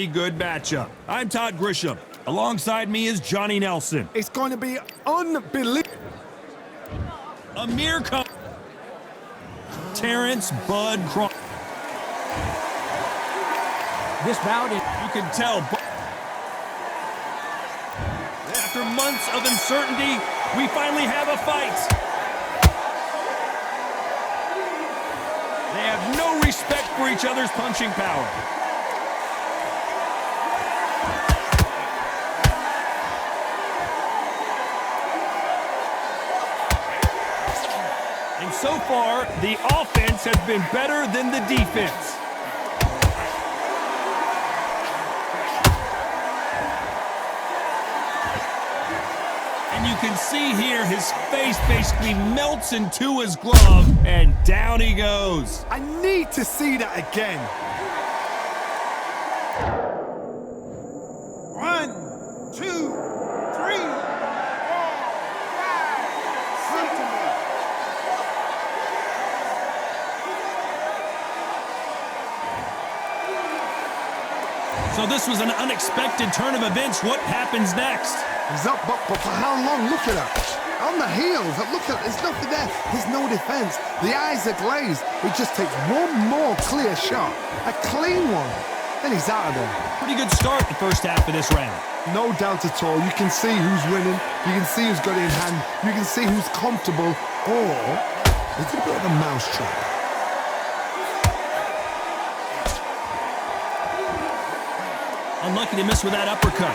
very good matchup. I'm Todd Grisham. Alongside me is Johnny Nelson. It's going to be unbelievable. Amir Khan. Terrence Bud Crawford. This bout, you can tell. After months of uncertainty, we finally have a fight. They have no respect for each other's punching power. And so far, the offense has been better than the defense. And you can see here his face basically melts into his glove, and down he goes. I need to see that again. 1, 2, 3, 4, 5, 6. So this was an unexpected turn of events. What happens next? He's up, but for how long? Look at that. On the heels, look at, there's nothing there. There's no defense. The eyes are glazed. It just takes one more clear shot. A clean one. Then he's out of there. Pretty good start the first half of this round. No doubt at all. You can see who's winning. You can see who's got it in hand. You can see who's comfortable. Or it's a bit of a mousetrap. Unlucky to miss with that uppercut.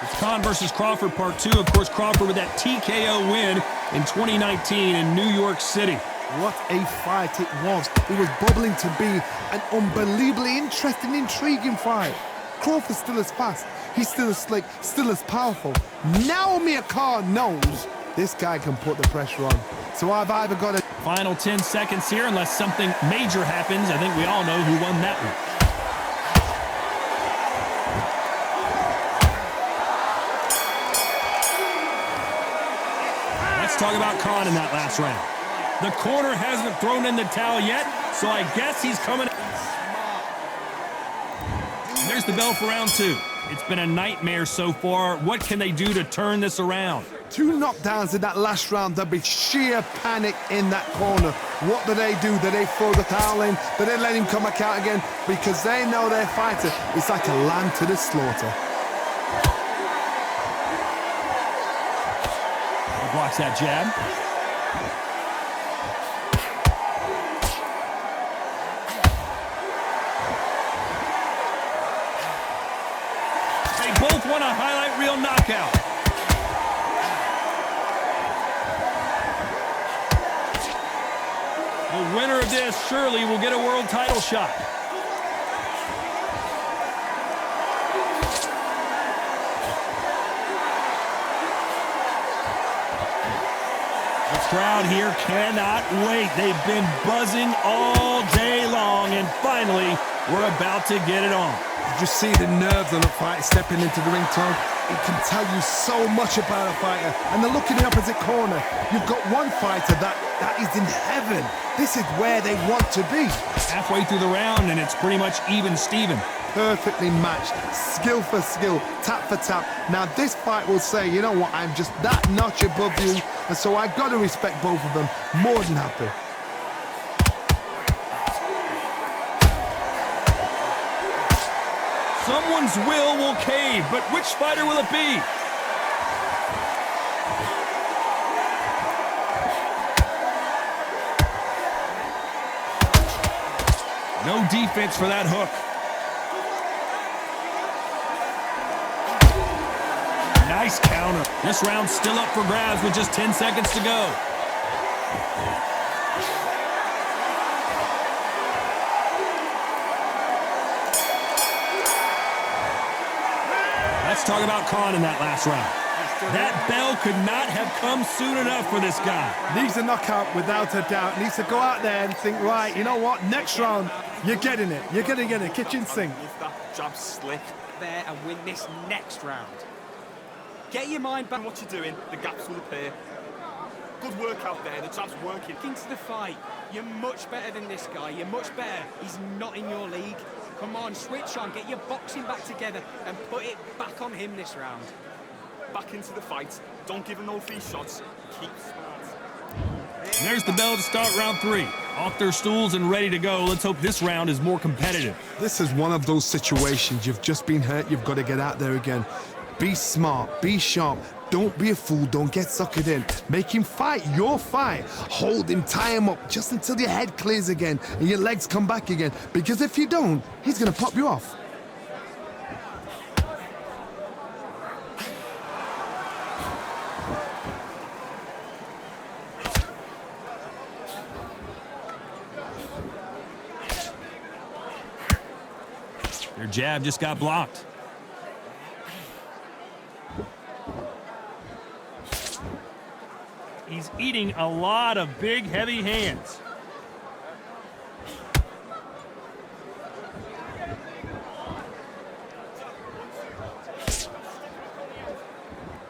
It's Khan versus Crawford Part 2. Of course, Crawford with that TKO win in 2019 in New York City. What a fight it was. It was bubbling to be an unbelievably interesting, intriguing fight. Crawford's still as fast. He's still as slick, still as powerful. Now Amir Khan knows this guy can put the pressure on. So I've either got to... Final 10 seconds here, unless something major happens. I think we all know who won that one. Let's talk about Khan in that last round. The corner hasn't thrown in the towel yet, so I guess he's coming. There's the bell for round 2. It's been a nightmare so far. What can they do to turn this around? 2 knockdowns in that last round. There'll be sheer panic in that corner. What do? Do they throw the towel in? Do they let him come back out again? Because they know their fighter. It's like a lamb to the slaughter. He blocks that jab. They both want a highlight reel knockout. The winner of this surely will get a world title shot. The crowd here cannot wait. They've been buzzing all day long, and finally, we're about to get it on. Did you see the nerves on the fight stepping into the ring, Tom? It can tell you so much about a fighter. And the look in the opposite corner. You've got one fighter that is in heaven. This is where they want to be. Halfway through the round, and it's pretty much even Steven. Perfectly matched. Skill for skill. Tap for tap. Now this fight will say, you know what, I'm just that notch above you. And so I've got to respect both of them. More than happy. Someone's will cave, but which fighter will it be? No defense for that hook. Nice counter. This round's still up for grabs with just 10 seconds to go. Let's talk about Khan in that last round. That bell could not have come soon enough for this guy. Needs a knockout without a doubt. Needs to go out there and think, right, you know what, next round, you're getting it. You're going to get a kitchen sink. If that job slick there and win this next round. Get your mind back. What you're doing, the gaps will appear. Good work out there, the jab's working. Into the fight. You're much better than this guy. You're much better. He's not in your league. Come on, switch on. Get your boxing back together and put it back on him this round. Back into the fight. Don't give him no free shots. Keep smart. And there's the bell to start round 3. Off their stools and ready to go. Let's hope this round is more competitive. This is one of those situations. You've just been hurt. You've got to get out there again. Be smart. Be sharp. Don't be a fool. Don't get suckered in. Make him fight your fight. Hold him, tie him up just until your head clears again and your legs come back again. Because if you don't, he's going to pop you off. Their jab just got blocked. He's eating a lot of big, heavy hands.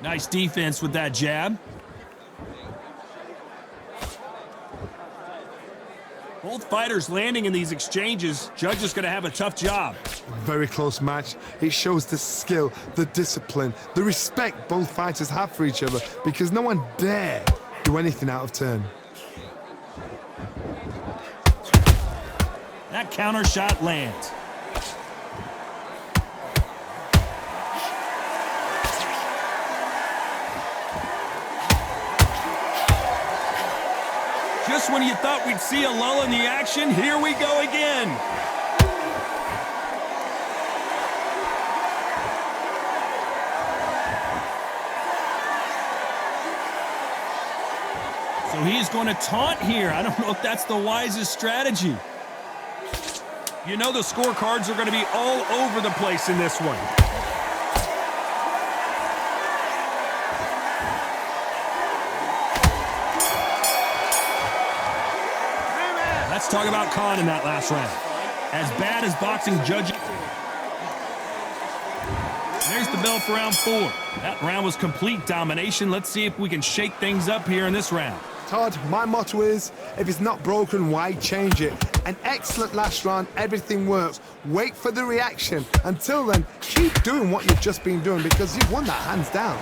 Nice defense with that jab. Both fighters landing in these exchanges. Judge is going to have a tough job. Very close match. It shows the skill, the discipline, the respect both fighters have for each other because no one dare do anything out of turn. That counter shot lands. Just when you thought we'd see a lull in the action, here we go again. So he's going to taunt here. I don't know if that's the wisest strategy. You know the scorecards are going to be all over the place in this one. Let's talk about Khan in that last round. As bad as boxing judging. There's the bell for round 4. That round was complete domination. Let's see if we can shake things up here in this round. Todd, my motto is, if it's not broken, why change it? An excellent last round, everything works. Wait for the reaction. Until then, keep doing what you've just been doing because you've won that hands down.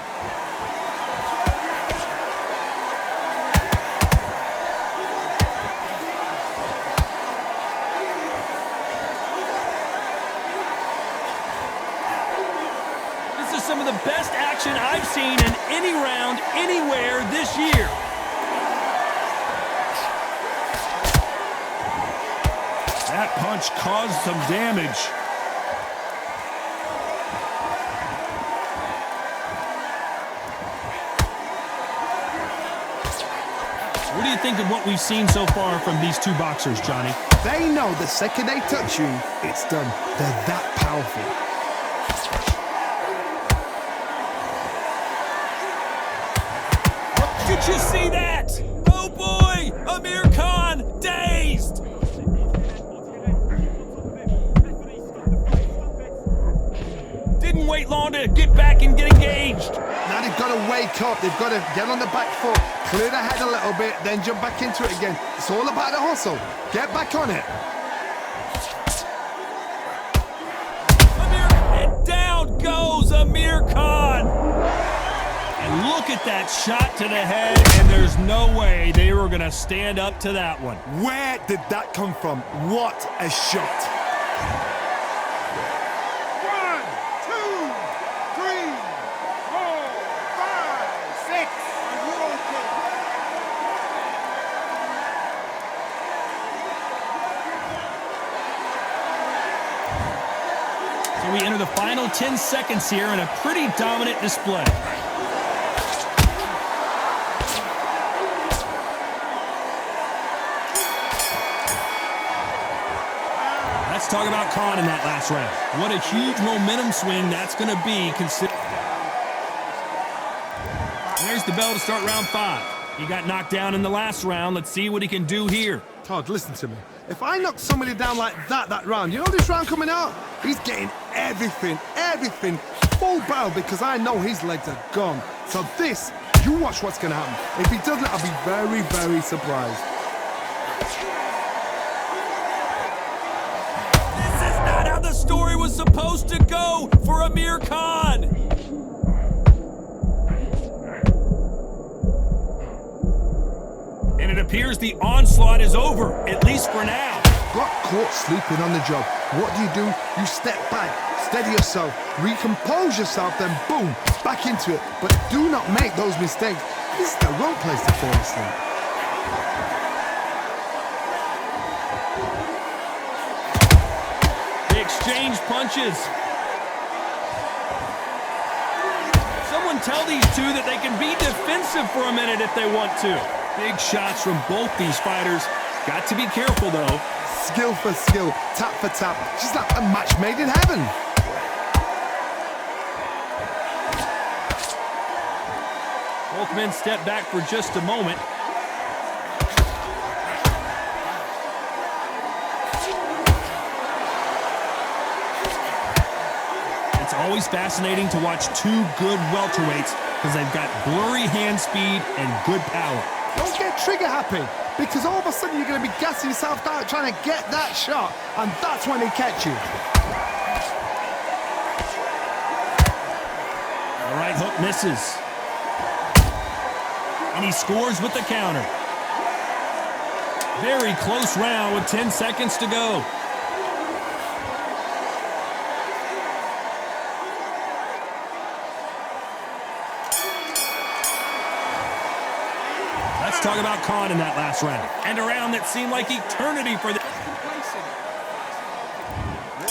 This is some of the best action I've seen in any round, anywhere this year. That punch caused some damage. What do you think of what we've seen so far from these two boxers, Johnny? They know the second they touch you, it's done. They're that powerful. Did you see that? Oh boy! Amir Khan dazed! Didn't wait long to get back and get engaged. Now they've got to wake up. They've got to get on the back foot, clear the head a little bit, then jump back into it again. It's all about the hustle. Get back on it. And down goes Amir Khan. And look at that shot to the head, and there's no way they were going to stand up to that one. Where did that come from? What a shot. 1, 2, 3, 4, 5, 6. And you're okay. So we enter the final 10 seconds here in a pretty dominant display. Let's talk about Khan in that last round. What a huge momentum swing that's going to be considered. There's the bell to start round 5. He got knocked down in the last round. Let's see what he can do here. Todd, listen to me. If I knock somebody down like that round, you know this round coming out? He's getting everything full barrel because I know his legs are gone. So this, you watch what's going to happen. If he doesn't, I'll be very, very surprised. This is not how the story was supposed to go for Amir Khan. And it appears the onslaught is over, at least for now. Got caught sleeping on the job. What do? You step back, steady yourself, recompose yourself, then boom, back into it. But do not make those mistakes. This is the wrong place to fall asleep. They exchange punches. Someone tell these two that they can be defensive for a minute if they want to. Big shots from both these fighters. Got to be careful, though. Skill for skill, tap for tap. She's like a match made in heaven. Both men step back for just a moment. It's always fascinating to watch two good welterweights because they've got blurry hand speed and good power. Don't get trigger happy, because all of a sudden you're going to be gassing yourself out trying to get that shot, and that's when they catch you. All right, hook misses. And he scores with the counter. Very close round with 10 seconds to go. Let's talk about Khan in that last round. And a round that seemed like eternity for the...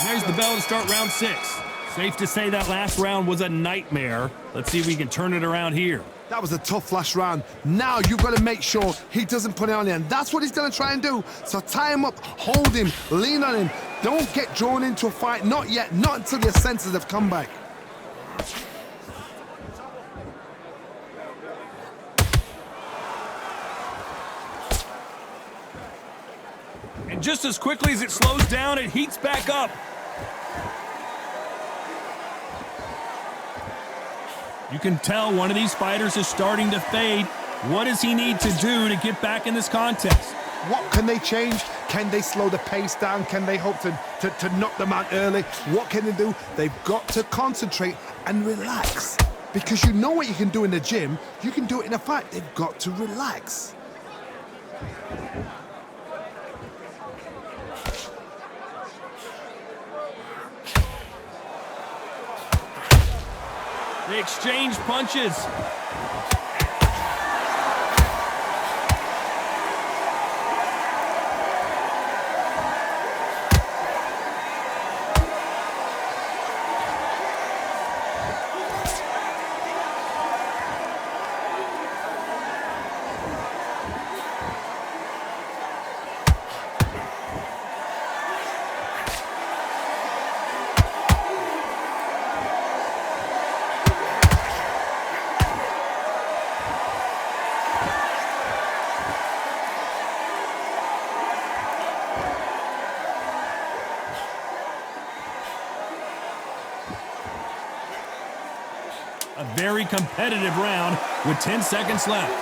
There's the bell to start round 6. Safe to say that last round was a nightmare. Let's see if we can turn it around here. That was a tough last round. Now you've got to make sure he doesn't put it on you, and that's what he's going to try and do. So tie him up, hold him, lean on him. Don't get drawn into a fight. Not yet. Not until your senses have come back. And just as quickly as it slows down, it heats back up. You can tell one of these fighters is starting to fade. What does he need to do to get back in this contest? What can they change? Can they slow the pace down? Can they hope to knock them out early? What can they do? They've got to concentrate and relax. Because you know what you can do in the gym, you can do it in a fight. They've got to relax. They exchange punches. A very competitive round with 10 seconds left.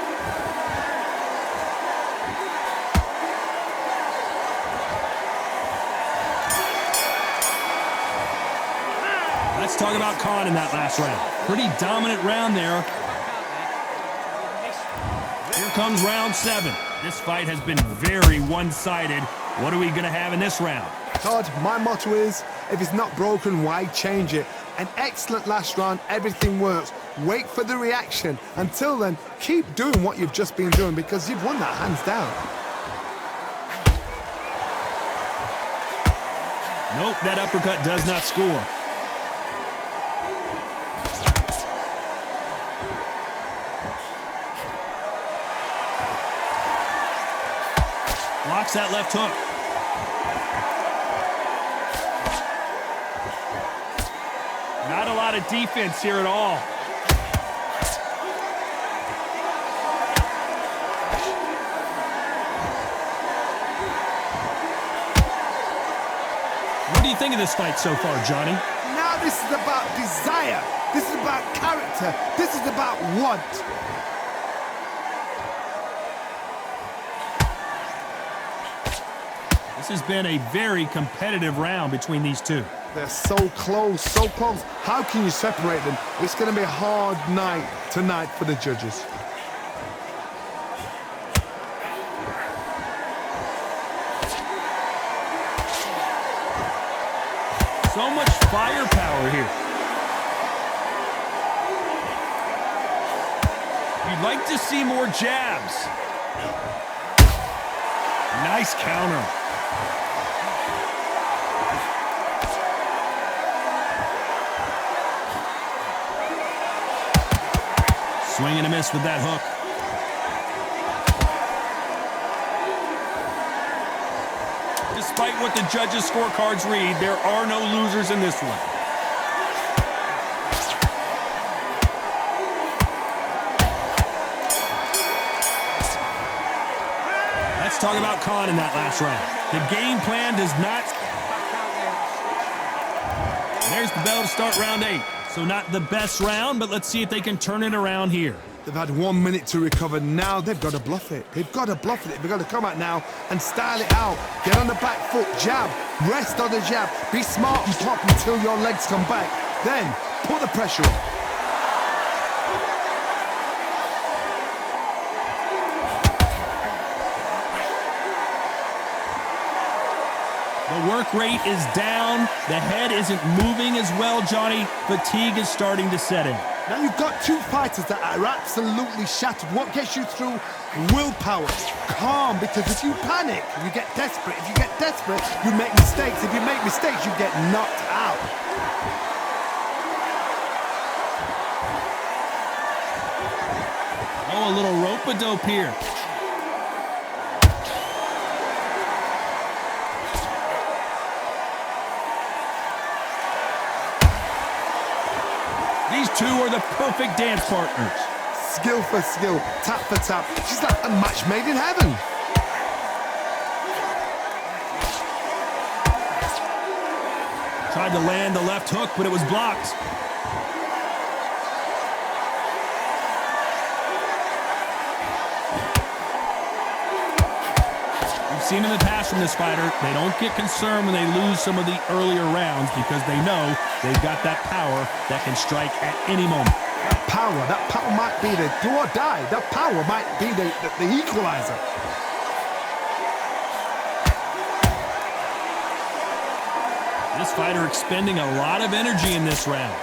Let's talk about Khan in that last round. Pretty dominant round there. Here comes round 7. This fight has been very one-sided. What are we going to have in this round? Todd, my motto is, if it's not broken, why change it? An excellent last round, everything works. Wait for the reaction. Until then, keep doing what you've just been doing because you've won that hands down. Nope, that uppercut does not score. Blocks that left hook. Not a lot of defense here at all. What do you think of this fight so far, Johnny? Now this is about desire. about character. This is about want. This has been a very competitive round between these two. They're so close, so close. How can you separate them? It's going to be a hard night tonight for the judges. So much firepower here. You'd like to see more jabs. Nice counter. Swing and a miss with that hook. Despite what the judges' scorecards read, there are no losers in this one. Let's talk about Khan in that last round. The game plan does not... There's the bell to start round 8. So not the best round, but let's see if they can turn it around here. They've had 1 minute to recover. Now they've got to bluff it. They've got to bluff it. They've got to come out now and style it out. Get on the back foot, jab, rest on the jab. Be smart and pop until your legs come back. Then put the pressure on. The work rate is down. The head isn't moving as well, Johnny. Fatigue is starting to set in. Now you've got two fighters that are absolutely shattered. What gets you through? Willpower. Calm, because if you panic, you get desperate. If you get desperate, you make mistakes. If you make mistakes, you get knocked out. Oh, a little rope-a-dope here. These two are the perfect dance partners. Skill for skill, tap for tap. She's like a match made in heaven. Tried to land the left hook, but it was blocked. We've seen in the past from this fighter, they don't get concerned when they lose some of the earlier rounds because they know they've got that power that can strike at any moment. That power might be the do or die. That power might be the equalizer. This fighter expending a lot of energy in this round.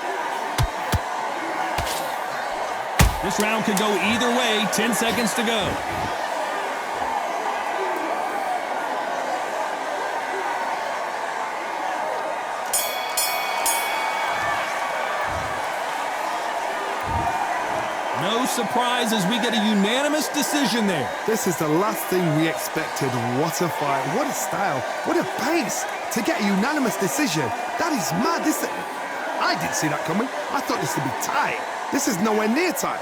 This round could go either way. 10 seconds to go. No surprise as we get a unanimous decision there. This is the last thing we expected. What a fight. What a style. What a pace to get a unanimous decision. That is mad. I didn't see that coming. I thought this would be tight. This is nowhere near tight.